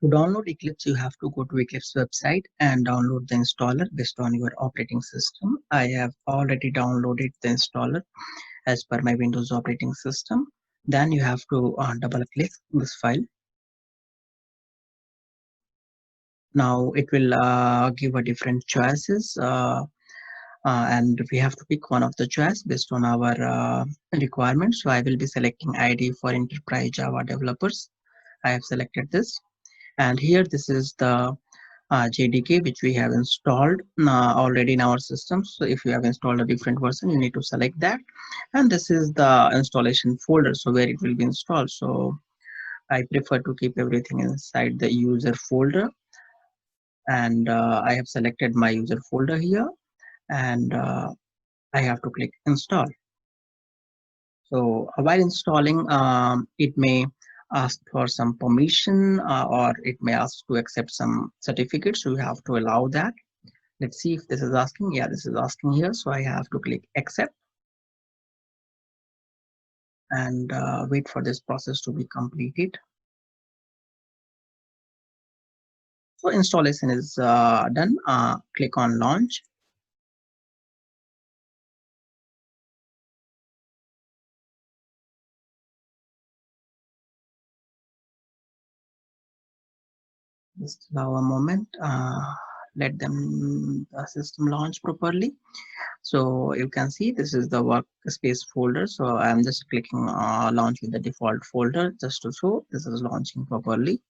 To download Eclipse, you have to go to Eclipse website and download the installer based on your operating system. I have already downloaded the installer as per my Windows operating system. Then you have to double click this file. Now it will give a different choices and we have to pick one of the choice based on our requirements. So I will be selecting ID for Enterprise Java developers. I have selected this, and here this is the JDK which we have installed already in our system. So if you have installed a different version, you need to select that, and this is the installation folder, so where it will be installed. So I prefer to keep everything inside the user folder, and I have selected my user folder here, and I have to click install. So while installing, it may ask for some permission or it may ask to accept some certificates. So you have to allow that. Let's see if this is asking. Yeah, this is asking here. So I have to click accept and wait for this process to be completed. So installation is done. Click on launch. Just allow a moment. Let them the system launch properly. So you can see this is the workspace folder. So I'm just clicking launch with the default folder just to show this is launching properly.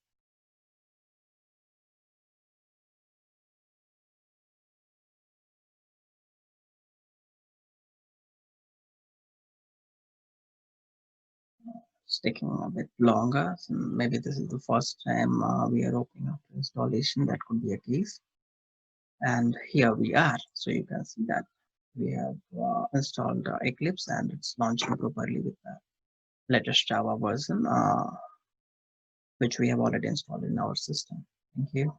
It's taking a bit longer. So maybe this is the first time we are opening up the installation. That could be a case. And here we are. So you can see that we have installed Eclipse and it's launching properly with the latest Java version, which we have already installed in our system. Thank you.